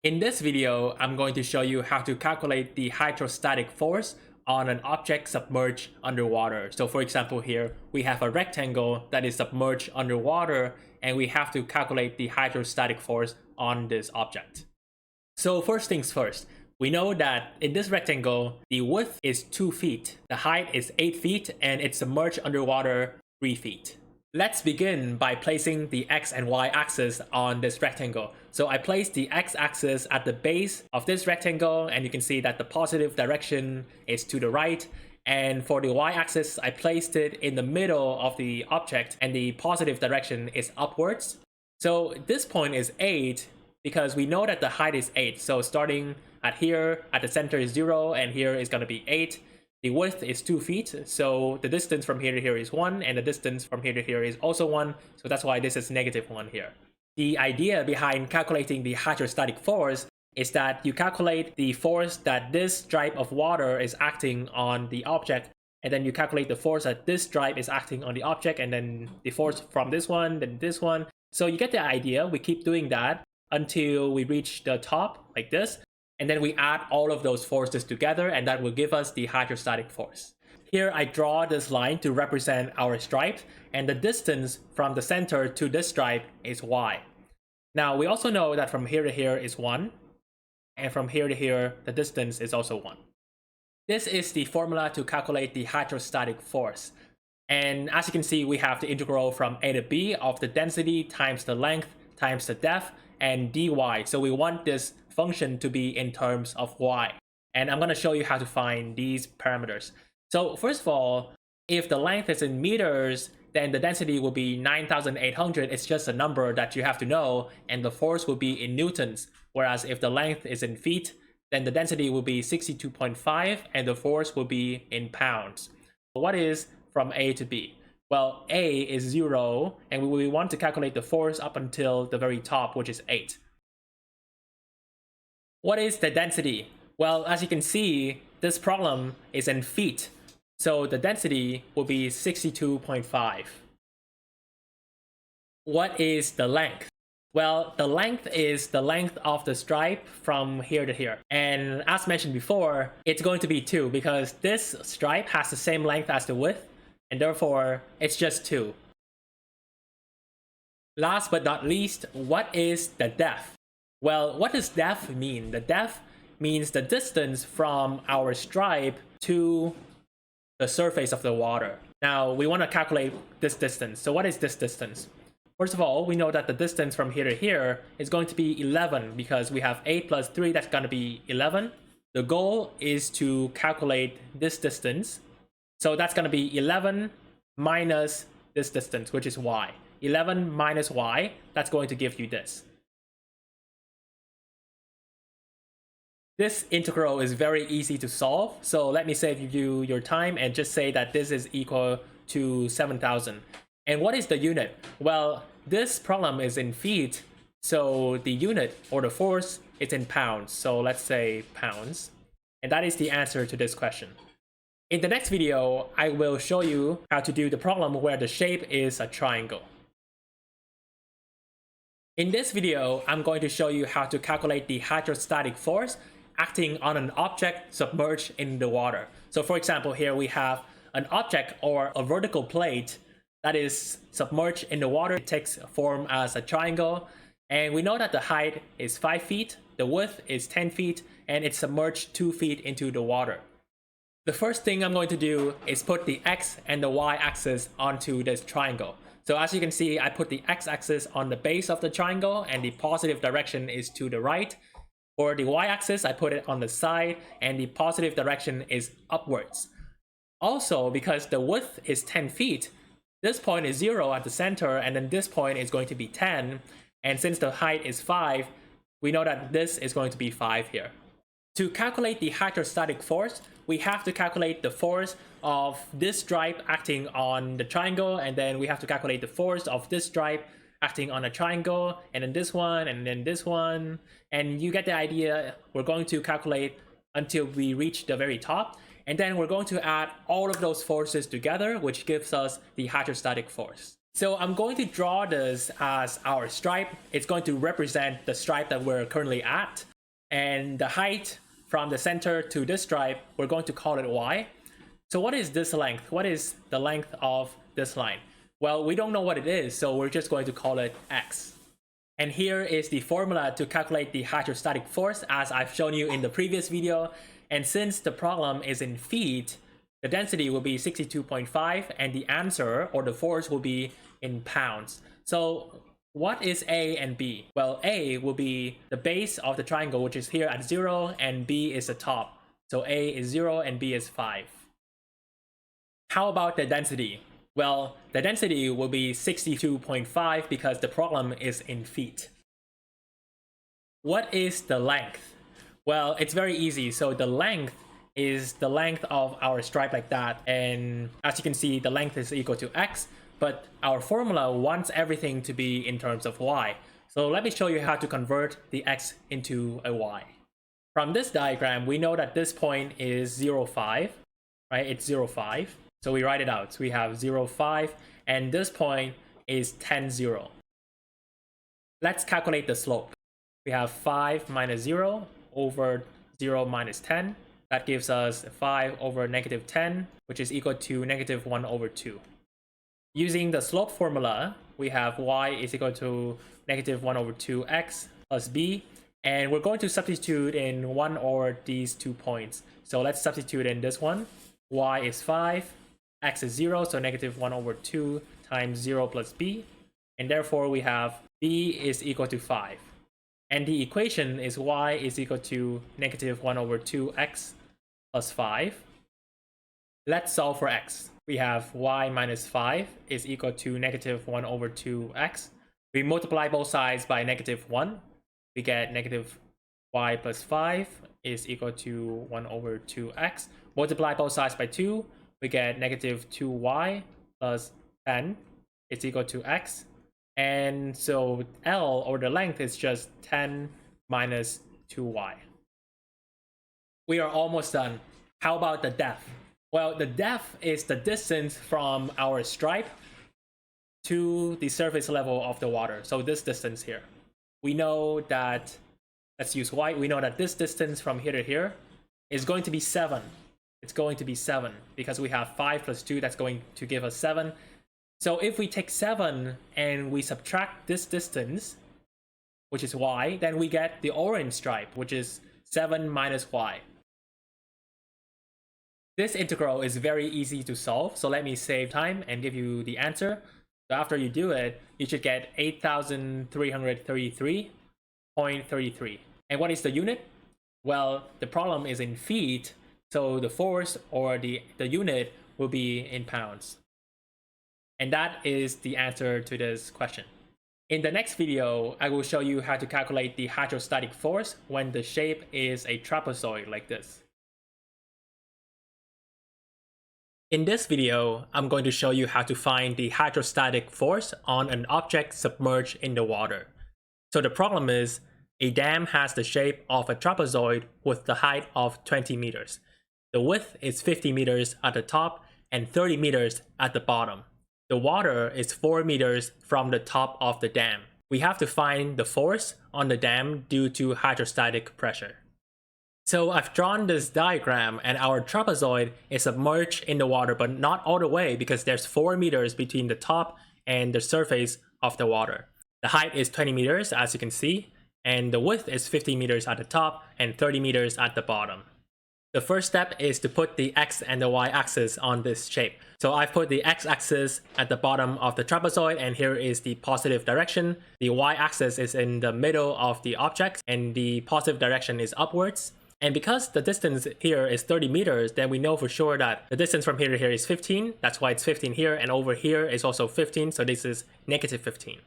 In this video, I'm going to show you how to calculate the hydrostatic force on an object submerged underwater. So for example here, we have a rectangle that is submerged underwater and we have to calculate the hydrostatic force on this object. So first things first, we know that in this rectangle, the width is 2 feet, the height is 8 feet, and it's submerged underwater 3 feet. Let's begin by placing the x and y axis on this rectangle. So I placed the x-axis at the base of this rectangle, and you can see that the positive direction is to the right. And for the y-axis, I placed it in the middle of the object, and the positive direction is upwards. So this point is 8 because we know that the height is 8. So starting at here, at the center is 0, and here is going to be 8. The width is 2 feet, so the distance from here to here is 1, and the distance from here to here is also 1, so that's why this is -1 here. The idea behind calculating the hydrostatic force is that you calculate the force that this stripe of water is acting on the object, and then you calculate the force that this stripe is acting on the object, and then the force from this one, then this one. So you get the idea. We keep doing that until we reach the top, like this. And then we add all of those forces together, and that will give us the hydrostatic force. Here I draw this line to represent our stripe, and the distance from the center to this stripe is y. Now we also know that from here to here is 1, and from here to here the distance is also 1. This is the formula to calculate the hydrostatic force. And as you can see, we have the integral from a to b of the density times the length times the depth and dy. So we want this function to be in terms of y. And I'm going to show you how to find these parameters. So first of all, if the length is in meters, then the density will be 9,800. It's just a number that you have to know, and the force will be in newtons. Whereas if the length is in feet, then the density will be 62.5 and the force will be in pounds. What is from A to B? Well, A is 0, and we want to calculate the force up until the very top, which is 8. What is the density? Well, as you can see, this problem is in feet, so the density will be 62.5. What is the length? Well, the length is the length of the stripe from here to here. And as mentioned before, it's going to be 2 because this stripe has the same length as the width, and therefore it's just 2. Last but not least, what is the depth? Well, what does depth mean? The depth means the distance from our stripe to the surface of the water. Now, we want to calculate this distance. So what is this distance? First of all, we know that the distance from here to here is going to be 11 because we have 8 plus 3, that's going to be 11. The goal is to calculate this distance. So that's going to be 11 minus this distance, which is y. 11 minus y, that's going to give you this. This integral is very easy to solve, so let me save you your time and just say that this is equal to 7,000. And what is the unit? Well, this problem is in feet, so the unit or the force is in pounds. So let's say pounds. And that is the answer to this question. In the next video, I will show you how to do the problem where the shape is a triangle. In this video, I'm going to show you how to calculate the hydrostatic force acting on an object submerged in the water. So for example, here we have an object or a vertical plate that is submerged in the water. It takes form as a triangle, and we know that the height is 5 feet, the width is 10 feet, and it's submerged 2 feet into the water. The first thing I'm going to do is put the x and the y axis onto this triangle. So as you can see, I put the x-axis on the base of the triangle, and the positive direction is to the right. For the y-axis, I put it on the side, and the positive direction is upwards. Also, because the width is 10 feet, this point is 0 at the center, and then this point is going to be 10. And since the height is 5, we know that this is going to be 5 here. To calculate the hydrostatic force, we have to calculate the force of this stripe acting on the triangle, and then we have to calculate the force of this stripe acting on a triangle, and then this one, and then this one. And you get the idea. We're going to calculate until we reach the very top, and then we're going to add all of those forces together, which gives us the hydrostatic force. So I'm going to draw this as our stripe. It's going to represent the stripe that we're currently at. And the height from the center to this stripe, we're going to call it y. So what is this length? What is the length of this line? Well, we don't know what it is, so we're just going to call it x. And here is the formula to calculate the hydrostatic force as I've shown you in the previous video. And since the problem is in feet, the density will be 62.5 and the answer or the force will be in pounds. So what is A and B? Well, A will be the base of the triangle, which is here at 0, and B is the top. So A is 0 and B is 5. How about the density? Well, the density will be 62.5 because the problem is in feet. What is the length? Well, it's very easy. So the length is the length of our stripe like that. And as you can see, the length is equal to x, but our formula wants everything to be in terms of y. So let me show you how to convert the x into a y. From this diagram, we know that this point is 0, 5, right? It's 0, 5. So we write it out. So we have 0, 5, and this point is 10, 0. Let's calculate the slope. We have 5 minus 0 over 0 minus 10. That gives us 5 over negative 10, which is equal to negative 1 over 2. Using the slope formula, we have y is equal to negative 1 over 2x plus b. And we're going to substitute in one or these 2 points. So let's substitute in this one. Y is 5, x is 0, so negative 1 over 2 times 0 plus b. And therefore we have b is equal to 5. And the equation is y is equal to negative 1 over 2x plus 5. Let's solve for x. We have y minus 5 is equal to negative 1 over 2x. We multiply both sides by negative 1. We get negative y plus 5 is equal to 1 over 2x. Multiply both sides by 2. We get negative 2y plus 10 is equal to x. And so L, or the length, is just 10 minus 2y. We are almost done. How about the depth? Well, the depth is the distance from our stripe to the surface level of the water. So this distance here. We know that, let's use y, we know that this distance from here to here is going to be 7. It's going to be 7 because we have 5 plus 2, that's going to give us 7. So if we take 7 and we subtract this distance, which is y, then we get the orange stripe, which is 7 minus y. This integral is very easy to solve, so let me save time and give you the answer. So after you do it, you should get 8,333.33. And what is the unit? Well, the problem is in feet, so the force or the unit will be in pounds. And that is the answer to this question. In the next video, I will show you how to calculate the hydrostatic force when the shape is a trapezoid like this. In this video, I'm going to show you how to find the hydrostatic force on an object submerged in the water. So the problem is, a dam has the shape of a trapezoid with the height of 20 meters. The width is 50 meters at the top and 30 meters at the bottom. The water is 4 meters from the top of the dam. We have to find the force on the dam due to hydrostatic pressure. So I've drawn this diagram and our trapezoid is submerged in the water, but not all the way because there's 4 meters between the top and the surface of the water. The height is 20 meters as you can see, and the width is 50 meters at the top and 30 meters at the bottom. The first step is to put the x and the y axis on this shape. So I've put the x axis at the bottom of the trapezoid and here is the positive direction. The y axis is in the middle of the object and the positive direction is upwards. And because the distance here is 30 meters, then we know for sure that the distance from here to here is 15. That's why it's 15 here, and over here is also 15, so this is negative 15.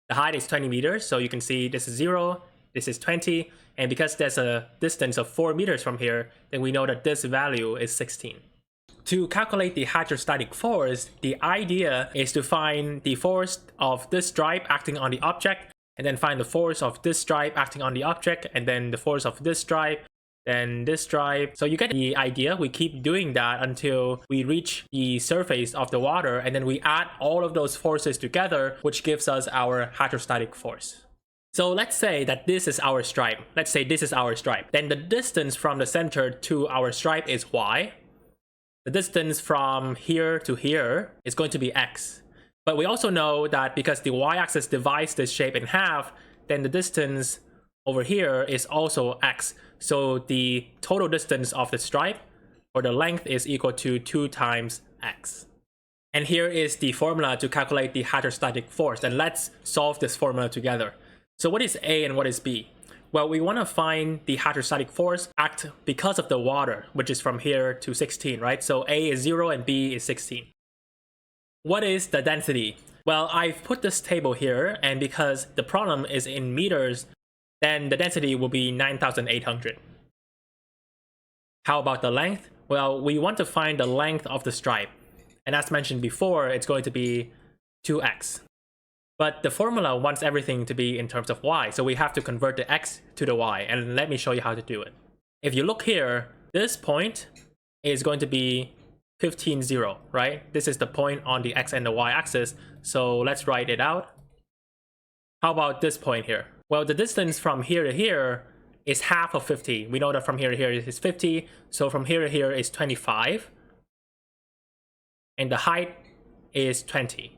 The height is 20 meters, so you can see this is 0, this is 20, and because there's a distance of 4 meters from here, then we know that this value is 16. To calculate the hydrostatic force, the idea is to find the force of this stripe acting on the object, and then find the force of this stripe acting on the object, and then the force of this stripe, then this stripe. So you get the idea. We keep doing that until we reach the surface of the water, and then we add all of those forces together, which gives us our hydrostatic force. So let's say that this is our stripe. Let's say this is our stripe. Then the distance from the center to our stripe is y. The distance from here to here is going to be x. But we also know that because the y-axis divides this shape in half, then the distance over here is also x. So the total distance of the stripe, or the length, is equal to 2 times x. And here is the formula to calculate the hydrostatic force. And let's solve this formula together. So what is A and what is B? Well, we want to find the hydrostatic force act because of the water, which is from here to 16, right? So A is 0 and B is 16. What is the density? Well, I've put this table here, and because the problem is in meters, then the density will be 9,800. How about the length? Well, we want to find the length of the stripe. And as mentioned before, it's going to be 2x. But the formula wants everything to be in terms of y, so we have to convert the x to the y, and let me show you how to do it. If you look here, this point is going to be 15, 0, right? This is the point on the x and the y axis, so let's write it out. How about this point here? Well, the distance from here to here is half of 50. We know that from here to here is 50, so from here to here is 25. And the height is 20.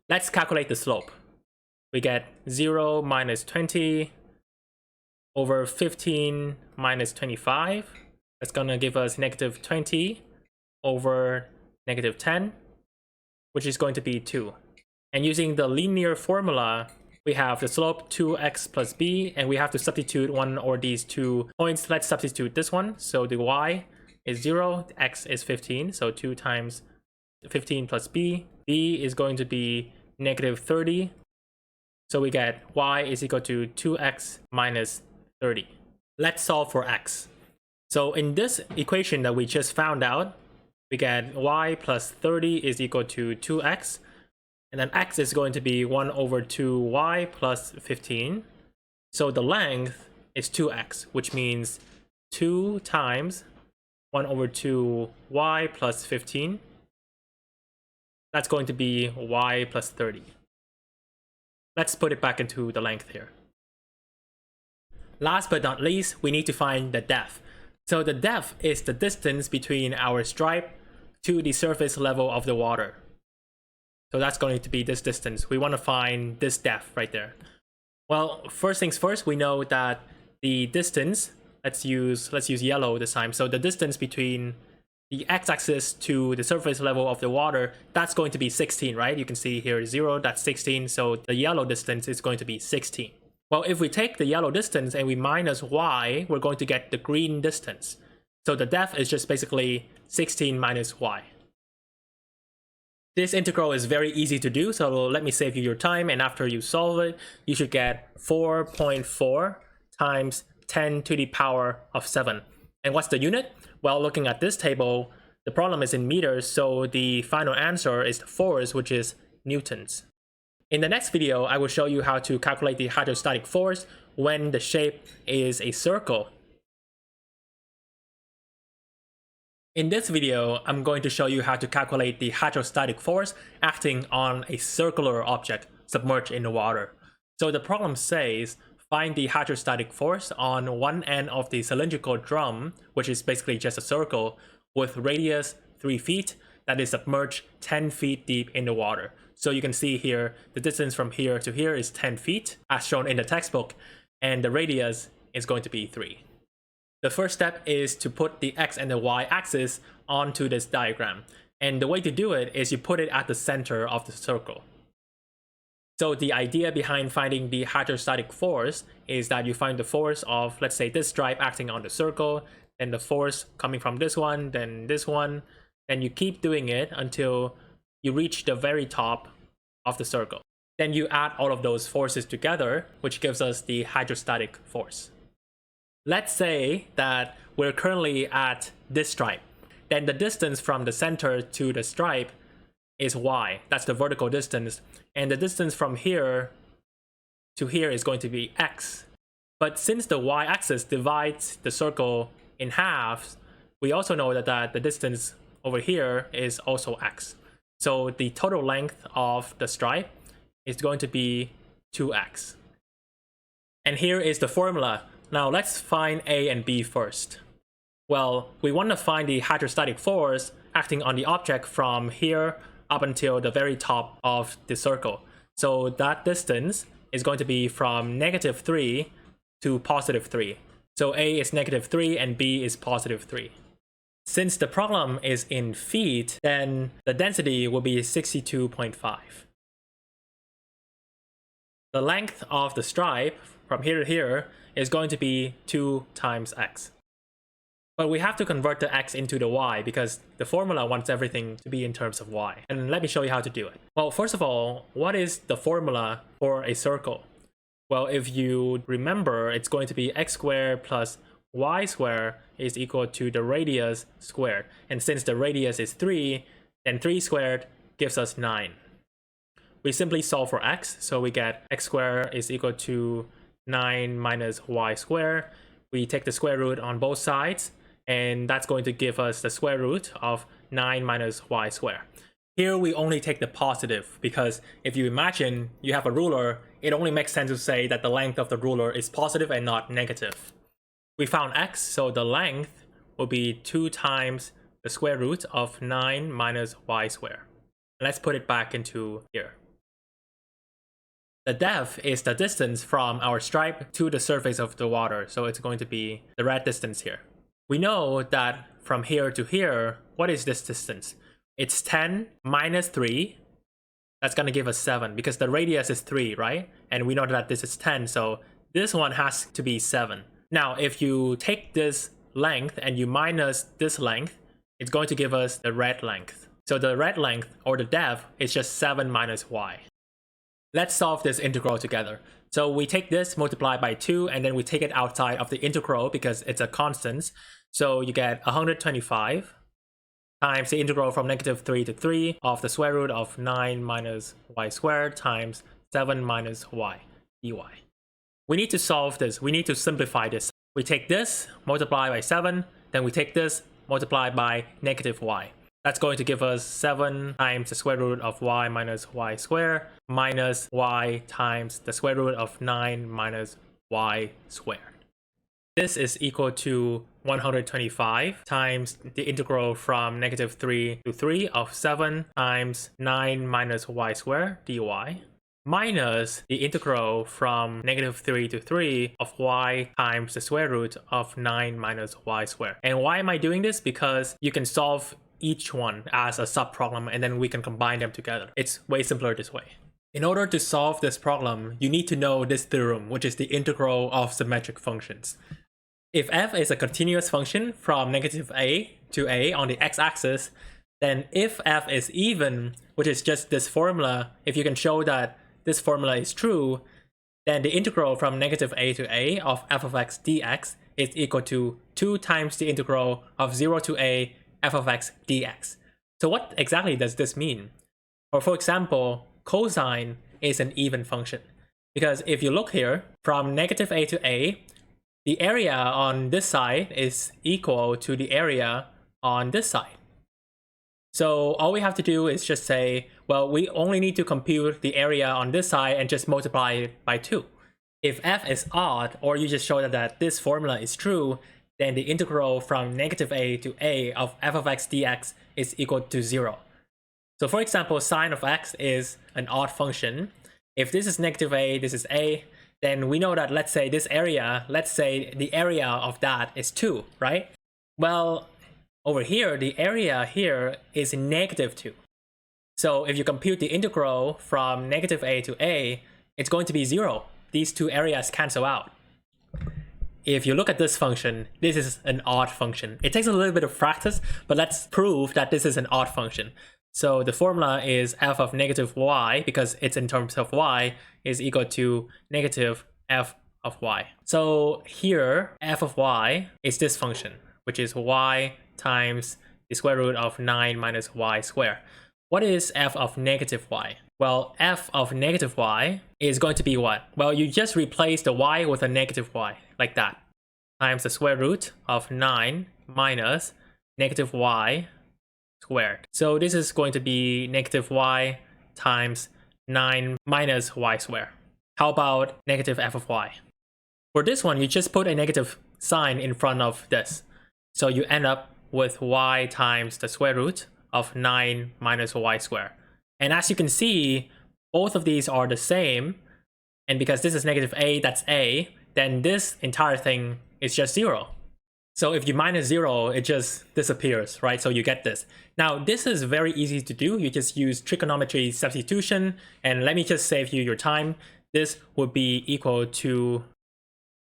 Let's calculate the slope. We get 0 minus 20 over 15 minus 25. That's gonna give us negative 20 over negative 10, which is going to be 2. And using the linear formula, we have the slope 2x plus b, and we have to substitute one or these 2 points. Let's substitute this one. So the y is 0, x is 15, so 2 times 15 plus b. b is going to be negative 30. So we get y is equal to 2x minus 30. Let's solve for x. So in this equation that we just found out, we get y plus 30 is equal to 2x. And then x is going to be 1 over 2y plus 15. So the length is 2x, which means 2 times 1 over 2y plus 15. That's going to be y plus 30. Let's put it back into the length here. Last but not least, we need to find the depth. So the depth is the distance between our stripe to the surface level of the water. So that's going to be this distance. We want to find this depth right there. Well, first things first, we know that the distance, let's use yellow this time. So the distance between the x-axis to the surface level of the water, that's going to be 16, right? You can see here 0, that's 16. So the yellow distance is going to be 16. Well, if we take the yellow distance and we minus y, we're going to get the green distance. So the depth is just basically 16 minus y. This integral is very easy to do, so let me save you your time, and after you solve it, you should get 4.4 times 10 to the power of 7. And what's the unit? Well, looking at this table, the problem is in meters, so the final answer is the force, which is newtons. In the next video, I will show you how to calculate the hydrostatic force when the shape is a circle. In this video, I'm going to show you how to calculate the hydrostatic force acting on a circular object submerged in the water. So the problem says, find the hydrostatic force on one end of the cylindrical drum, which is basically just a circle, with radius 3 feet that is submerged 10 feet deep in the water. So you can see here, the distance from here to here is 10 feet, as shown in the textbook, and the radius is going to be 3. The first step is to put the x and the y axis onto this diagram. And the way to do it is you put it at the center of the circle. So the idea behind finding the hydrostatic force is that you find the force of, let's say, this stripe acting on the circle, then the force coming from this one, then this one, then you keep doing it until you reach the very top of the circle. Then you add all of those forces together, which gives us the hydrostatic force. Let's say that we're currently at this stripe. Then the distance from the center to the stripe is y. That's the vertical distance. And the distance from here to here is going to be x. But since the y-axis divides the circle in half, we also know that the distance over here is also x. So the total length of the stripe is going to be 2x. And here is the formula. Now let's find A and B first. Well, we want to find the hydrostatic force acting on the object from here up until the very top of the circle. So that distance is going to be from -3 to +3. So A is -3 and B is +3. Since the problem is in feet, then the density will be 62.5. The length of the stripe from here to here is going to be 2 times x. But we have to convert the x into the y because the formula wants everything to be in terms of y. And let me show you how to do it. Well, first of all, what is the formula for a circle? Well, if you remember, it's going to be x squared plus y squared is equal to the radius squared. And since the radius is 3, then 3 squared gives us 9. We simply solve for x, so we get x squared is equal to 9 minus y squared. We take the square root on both sides, and that's going to give us the square root of 9 minus y squared. Here we only take the positive, because if you imagine you have a ruler, it only makes sense to say that the length of the ruler is positive and not negative. We found x, so the length will be 2 times the square root of 9 minus y squared. Let's put it back into here. The depth is the distance from our stripe to the surface of the water, so it's going to be the red distance here. We know that from here to here, what is this distance? It's 10 minus 3. That's going to give us 7 because the radius is 3, right? And we know that this is 10, so this one has to be 7. Now, if you take this length and you minus this length, it's going to give us the red length. So the red length, or the depth, is just 7 minus y. Let's solve this integral together. So we take this, multiply by 2, and then we take it outside of the integral because it's a constant. So you get 125 times the integral from -3 to 3 of the square root of 9 minus y squared times 7 minus y dy. We need to solve this. We need to simplify this. We take this, multiply by 7, then we take this, multiply by -y. That's going to give us 7 times the square root of y minus y squared minus y times the square root of 9 minus y squared. This is equal to 125 times the integral from -3 to 3 of 7 times 9 minus y squared dy minus the integral from -3 to 3 of y times the square root of 9 minus y squared. And why am I doing this? Because you can solve each one as a subproblem and then we can combine them together. It's way simpler this way. In order to solve this problem, you need to know this theorem, which is the integral of symmetric functions. If f is a continuous function from -a to a on the x-axis, then if f is even, which is just this formula, if you can show that this formula is true, then the integral from -a to a of f of x dx is equal to 2 times the integral of 0 to a f of x dx. So what exactly does this mean? Or for example, cosine is an even function. Because if you look here, from -a to a, the area on this side is equal to the area on this side. So all we have to do is just say, well, we only need to compute the area on this side and just multiply it by 2. If f is odd, or you just show that this formula is true, then the integral from -a to a of f of x dx is equal to 0. So for example, sine of x is an odd function. If this is -a, this is a, then we know that, let's say this area, let's say the area of that is 2, right? Well, over here, the area here is -2. So if you compute the integral from -a to a, it's going to be 0. These two areas cancel out. If you look at this function, this is an odd function. It takes a little bit of practice, but let's prove that this is an odd function. So the formula is f of -y, because it's in terms of y, is equal to -f of y. So here, f of y is this function, which is y times the square root of 9 minus y squared. What is f of -y? Well, f of -y is going to be what? Well, you just replace the y with a -y, like that, times the square root of 9 minus -y squared. So this is going to be -y times 9 minus y squared. How about negative f of y? For this one, you just put a negative sign in front of this. So you end up with y times the square root of 9 minus y squared. And as you can see, both of these are the same. And because this is negative a, that's a, then this entire thing is just 0. So if you minus 0, it just disappears, right? So you get this. Now, this is very easy to do. You just use trigonometry substitution. And let me just save you your time. This would be equal to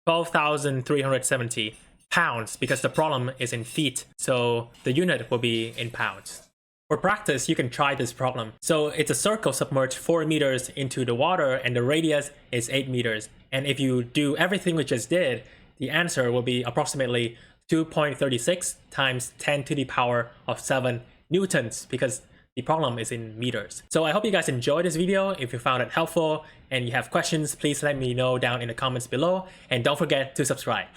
12,370 pounds because the problem is in feet. So the unit will be in pounds. For practice, you can try this problem. So it's a circle submerged 4 meters into the water and the radius is 8 meters. And if you do everything we just did, the answer will be approximately 2.36 times 10 to the power of 7 newtons because the problem is in meters. So I hope you guys enjoyed this video. If you found it helpful and you have questions, please let me know down in the comments below. And don't forget to subscribe.